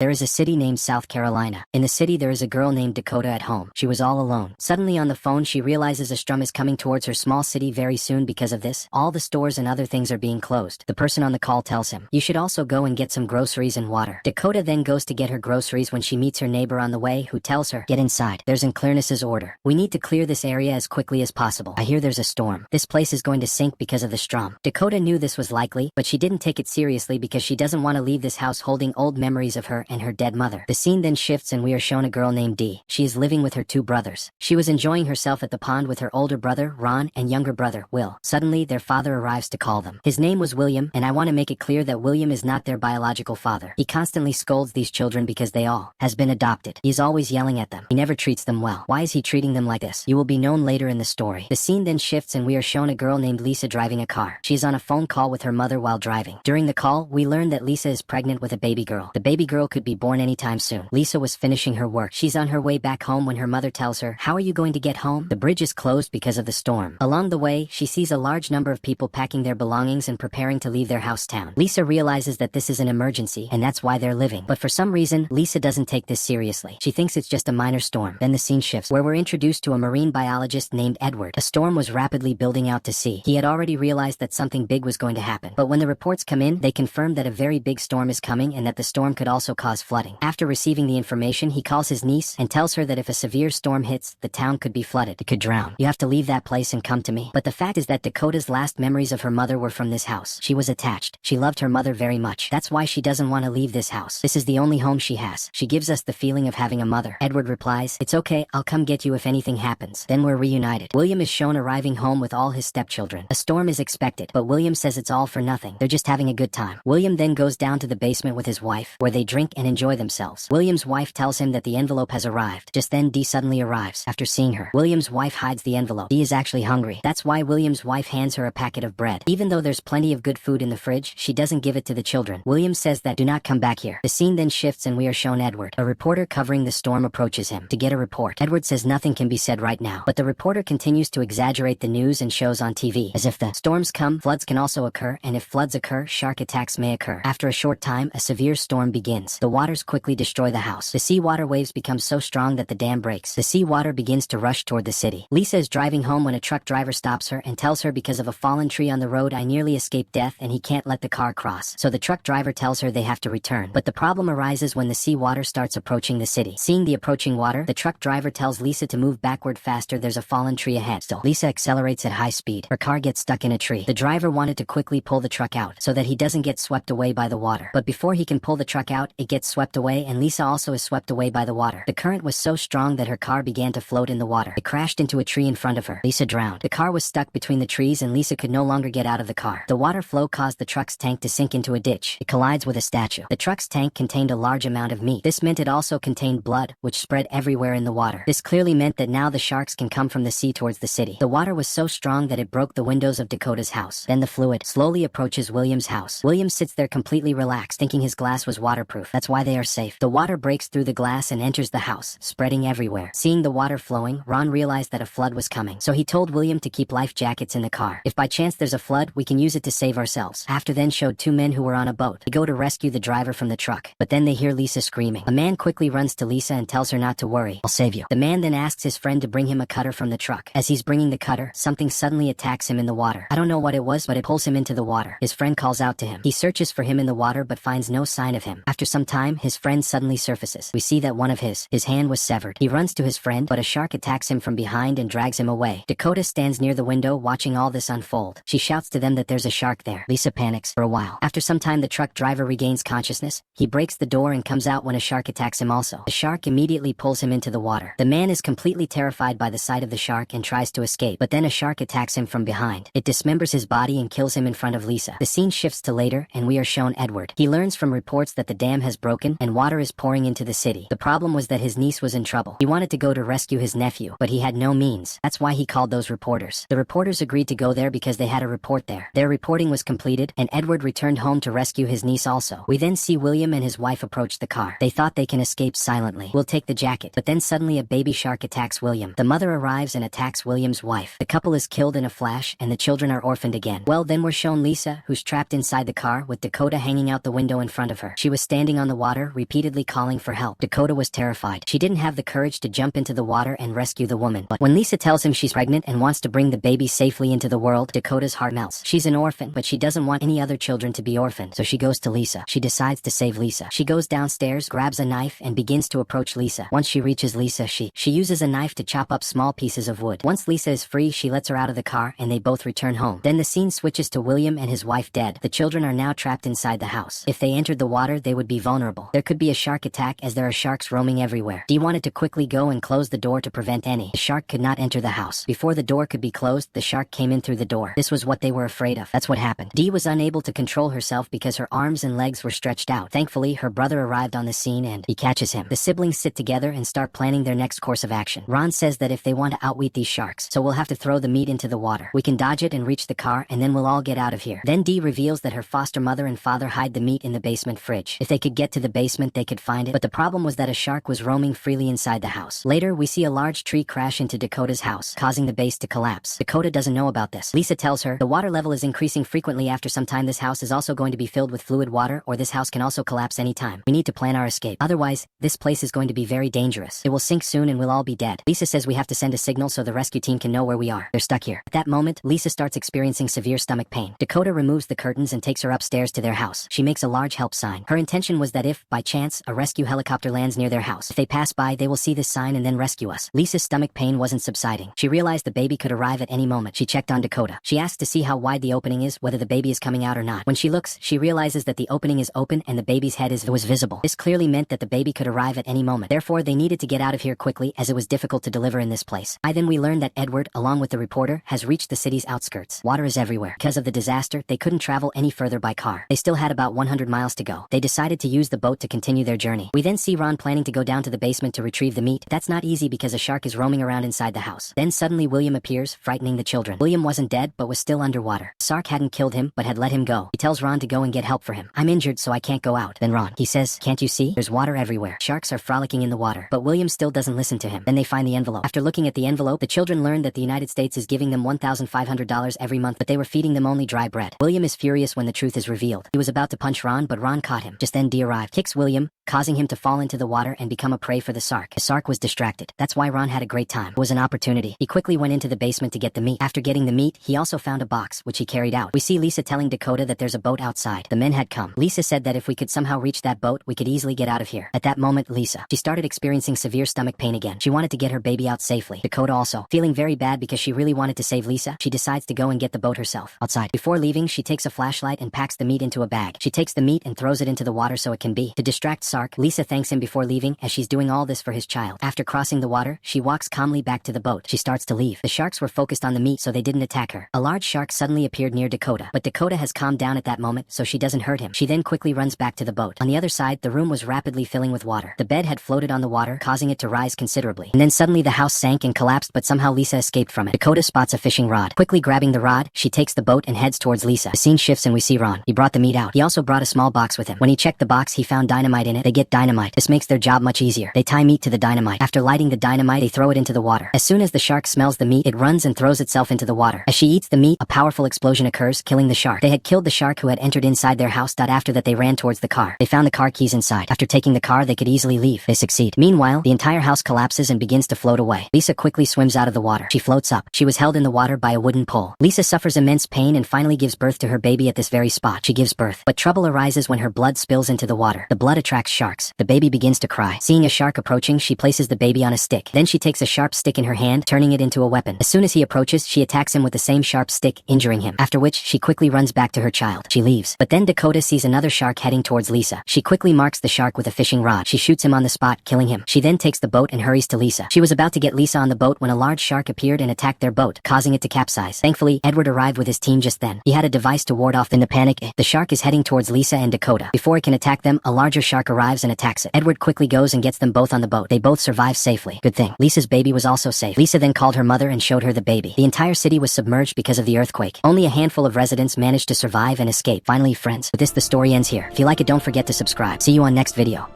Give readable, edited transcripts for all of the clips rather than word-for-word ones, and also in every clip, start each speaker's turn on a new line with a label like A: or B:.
A: There is a city named South Carolina. In the city there is a girl named Dakota at home. She was all alone. Suddenly on the phone she realizes a storm is coming towards her small city very soon. Because of this, all the stores and other things are being closed. The person on the call tells him, "You should also go and get some groceries and water." Dakota then goes to get her groceries when she meets her neighbor on the way, who tells her, "Get inside. There's in Clearness's order. We need to clear this area as quickly as possible. I hear there's a storm. This place is going to sink because of the storm." Dakota knew this was likely, but she didn't take it seriously because she doesn't want to leave this house holding old memories of her and her dead mother. The scene then shifts and we are shown a girl named Dee. She is living with her two brothers. She was enjoying herself at the pond with her older brother, Ron, and younger brother, Will. Suddenly, their father arrives to call them. His name was William, and I want to make it clear that William is not their biological father. He constantly scolds these children because they all has been adopted. He's always yelling at them. He never treats them well. Why is he treating them like this? You will be known later in the story. The scene then shifts and we are shown a girl named Lisa driving a car. She's on a phone call with her mother while driving. During the call, we learn that Lisa is pregnant with a baby girl. The baby girl could be born anytime soon. Lisa was finishing her work. She's on her way back home when her mother tells her, "How are you going to get home? The bridge is closed because of the storm." Along the way, she sees a large number of people packing their belongings and preparing to leave their house town. Lisa realizes that this is an emergency and that's why they're living. But for some reason, Lisa doesn't take this seriously. She thinks it's just a minor storm. Then the scene shifts where we're introduced to a marine biologist named Edward. A storm was rapidly building out to sea. He had already realized that something big was going to happen. But when the reports come in, they confirm that a very big storm is coming and that the storm could also cause flooding. After receiving the information, he calls his niece and tells her that if a severe storm hits, the town could be flooded. It could drown. "You have to leave that place and come to me." But the fact is that Dakota's last memories of her mother were from this house. She was attached. She loved her mother very much. That's why she doesn't want to leave this house. This is the only home she has. She gives us the feeling of having a mother. Edward replies, "It's okay, I'll come get you if anything happens." Then we're reunited. William is shown arriving home with all his stepchildren. A storm is expected, but William says it's all for nothing. They're just having a good time. William then goes down to the basement with his wife, where they drink and enjoy themselves. William's wife tells him that the envelope has arrived. Just then Dee suddenly arrives. After seeing her, William's wife hides the envelope. Dee is actually hungry. That's why William's wife hands her a packet of bread. Even though there's plenty of good food in the fridge, she doesn't give it to the children. William says that, "Do not come back here." The scene then shifts and we are shown Edward. A reporter covering the storm approaches him to get a report. Edward says nothing can be said right now, but the reporter continues to exaggerate the news and shows on TV. As if the storms come, floods can also occur, and if floods occur, shark attacks may occur. After a short time, a severe storm begins. The waters quickly destroy the house. The seawater waves become so strong that the dam breaks. The seawater begins to rush toward the city. Lisa is driving home when a truck driver stops her and tells her, "Because of a fallen tree on the road, I nearly escaped death and he can't let the car cross." So the truck driver tells her they have to return. But the problem arises when the seawater starts approaching the city. Seeing the approaching water, the truck driver tells Lisa to move backward faster. There's a fallen tree ahead. Still, Lisa accelerates at high speed. Her car gets stuck in a tree. The driver wanted to quickly pull the truck out so that he doesn't get swept away by the water. But before he can pull the truck out, it gets swept away and Lisa also is swept away by the water. The current was so strong that her car began to float in the water. It crashed into a tree in front of her. Lisa drowned. The car was stuck between the trees and Lisa could no longer get out of the car. The water flow caused the truck's tank to sink into a ditch. It collides with a statue. The truck's tank contained a large amount of meat. This meant it also contained blood, which spread everywhere in the water. This clearly meant that now the sharks can come from the sea towards the city. The water was so strong that it broke the windows of Dakota's house. Then the fluid slowly approaches William's house. William sits there completely relaxed, thinking his glass was waterproof. That's why they are safe. The water breaks through the glass and enters the house, spreading everywhere. Seeing the water flowing, Ron realized that a flood was coming. So he told William to keep life jackets in the car. If by chance there's a flood, we can use it to save ourselves. After then showed two men who were on a boat. They go to rescue the driver from the truck. But then they hear Lisa screaming. A man quickly runs to Lisa and tells her not to worry. "I'll save you." The man then asks his friend to bring him a cutter from the truck. As he's bringing the cutter, something suddenly attacks him in the water. I don't know what it was, but it pulls him into the water. His friend calls out to him. He searches for him in the water but finds no sign of him. After some time, his friend suddenly surfaces. We see that one of his hand was severed. He runs to his friend, but a shark attacks him from behind and drags him away. Dakota stands near the window watching all this unfold. She shouts to them that there's a shark there. Lisa panics for a while. After some time, the truck driver regains consciousness. He breaks the door and comes out when a shark attacks him also. The shark immediately pulls him into the water. The man is completely terrified by the sight of the shark and tries to escape, but then a shark attacks him from behind. It dismembers his body and kills him in front of Lisa. The scene shifts to later, and we are shown Edward. He learns from reports that the dam has broken and water is pouring into the city. The problem was that his niece was in trouble. He wanted to go to rescue his nephew, but he had no means. That's why he called those reporters. The reporters agreed to go there because they had a report there. Their reporting was completed, and Edward returned home to rescue his niece also. We then see William and his wife approach the car. They thought they can escape silently. "We'll take the jacket." But then suddenly a baby shark attacks William. The mother arrives and attacks William's wife. The couple is killed in a flash, and the children are orphaned again. Well, then we're shown Lisa, who's trapped inside the car with Dakota hanging out the window in front of her. She was standing on the the water, repeatedly calling for help. Dakota was terrified. She didn't have the courage to jump into the water and rescue the woman. But when Lisa tells him she's pregnant and wants to bring the baby safely into the world, Dakota's heart melts. She's an orphan, but she doesn't want any other children to be orphaned, so she goes to Lisa. She decides to save Lisa. She goes downstairs, grabs a knife, and begins to approach Lisa. Once she reaches Lisa, she uses a knife to chop up small pieces of wood. Once Lisa is free, she lets her out of the car, and they both return home. Then the scene switches to William and his wife dead. The children are now trapped inside the house. If they entered the water, they would be vulnerable. There could be a shark attack, as there are sharks roaming everywhere. Dee wanted to quickly go and close the door to prevent any. The shark could not enter the house. Before the door could be closed, the shark came in through the door. This was what they were afraid of. That's what happened. Dee was unable to control herself because her arms and legs were stretched out. Thankfully, her brother arrived on the scene and he catches him. The siblings sit together and start planning their next course of action. Ron says that if they want to outwit these sharks, so we'll have to throw the meat into the water. We can dodge it and reach the car, and then we'll all get out of here. Then Dee reveals that her foster mother and father hide the meat in the basement fridge. If they could get to the basement, they could find it, but the problem was that a shark was roaming freely inside the house. Later, we see a large tree crash into Dakota's house, causing the base to collapse. Dakota doesn't know about this. Lisa tells her the water level is increasing frequently. After some time, this house is also going to be filled with fluid water, or this house can also collapse anytime. We need to plan our escape. Otherwise, this place is going to be very dangerous. It will sink soon and we'll all be dead. Lisa says we have to send a signal so the rescue team can know where we are. They're stuck here. At that moment, Lisa starts experiencing severe stomach pain. Dakota removes the curtains and takes her upstairs to their house. She makes a large help sign. Her intention was that if, by chance, a rescue helicopter lands near their house, if they pass by, they will see this sign and then rescue us. Lisa's stomach pain wasn't subsiding. She realized the baby could arrive at any moment. She checked on Dakota. She asked to see how wide the opening is, whether the baby is coming out or not. When she looks, she realizes that the opening is open and the baby's head was visible. This clearly meant that the baby could arrive at any moment. Therefore, they needed to get out of here quickly, as it was difficult to deliver in this place. Then we learned that Edward, along with the reporter, has reached the city's outskirts. Water is everywhere. Because of the disaster, they couldn't travel any further by car. They still had about 100 miles to go. They decided to use the boat to continue their journey. We then see Ron planning to go down to the basement to retrieve the meat. That's not easy because a shark is roaming around inside the house. Then suddenly William appears, frightening the children. William wasn't dead, but was still underwater. The shark hadn't killed him, but had let him go. He tells Ron to go and get help for him. I'm injured, so I can't go out. Then Ron, he says, can't you see? There's water everywhere. Sharks are frolicking in the water. But William still doesn't listen to him. Then they find the envelope. After looking at the envelope, the children learn that the United States is giving them $1,500 every month, but they were feeding them only dry bread. William is furious when the truth is revealed. He was about to punch Ron, but Ron caught him. Just then Dee arrived, kicks William, causing him to fall into the water and become a prey for the shark. The shark was distracted. That's why Ron had a great time. It was an opportunity. He quickly went into the basement to get the meat. After getting the meat, he also found a box, which he carried out. We see Lisa telling Dakota that there's a boat outside. The men had come. Lisa said that if we could somehow reach that boat, we could easily get out of here. At that moment, she started experiencing severe stomach pain again. She wanted to get her baby out safely. Dakota also, feeling very bad because she really wanted to save Lisa, she decides to go and get the boat herself. Outside. Before leaving, she takes a flashlight and packs the meat into a bag. She takes the meat and throws it into the water so it can be. To distract Sark, Lisa thanks him before leaving, as she's doing all this for his child. After crossing the water, she walks calmly back to the boat. She starts to leave. The sharks were focused on the meat, so they didn't attack her. A large shark suddenly appeared near Dakota, but Dakota has calmed down at that moment, so she doesn't hurt him. She then quickly runs back to the boat. On the other side, the room was rapidly filling with water. The bed had floated on the water, causing it to rise considerably. And then suddenly the house sank and collapsed, but somehow Lisa escaped from it. Dakota spots a fishing rod. Quickly grabbing the rod, she takes the boat and heads towards Lisa. The scene shifts and we see Ron. He brought the meat out. He also brought a small box with him. When he checked the box, he found dynamite in it. They get dynamite. This makes their job much easier. They tie meat to the dynamite. After lighting the dynamite, they throw it into the water. As soon as the shark smells the meat, it runs and throws itself into the water. As she eats the meat, a powerful explosion occurs, killing the shark. They had killed the shark who had entered inside their house. After that, they ran towards the car. They found the car keys inside. After taking the car, they could easily leave. They succeed. Meanwhile, the entire house collapses and begins to float away. Lisa quickly swims out of the water. She floats up. She was held in the water by a wooden pole. Lisa suffers immense pain and finally gives birth to her baby at this very spot. She gives birth. But trouble arises when her blood spills into the water. The blood attracts sharks. The baby begins to cry. Seeing a shark approaching, she places the baby on a stick. Then she takes a sharp stick in her hand, turning it into a weapon. As soon as he approaches, she attacks him with the same sharp stick, injuring him. After which, she quickly runs back to her child. She leaves. But then Dakota sees another shark heading towards Lisa. She quickly marks the shark with a fishing rod. She shoots him on the spot, killing him. She then takes the boat and hurries to Lisa. She was about to get Lisa on the boat when a large shark appeared and attacked their boat, causing it to capsize. Thankfully, Edward arrived with his team just then. He had a device to ward off. In the panic, the shark is heading towards Lisa and Dakota. Before it can attack them, a larger shark arrives and attacks it. Edward quickly goes and gets them both on the boat. They both survive safely. Good thing. Lisa's baby was also safe. Lisa then called her mother and showed her the baby. The entire city was submerged because of the earthquake. Only a handful of residents managed to survive and escape. Finally, friends, with this the story ends here. If you like it, don't forget to subscribe. See you on next video.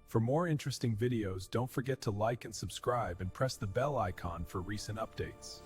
B: For more interesting videos, don't forget to like and subscribe and press the bell icon for recent updates.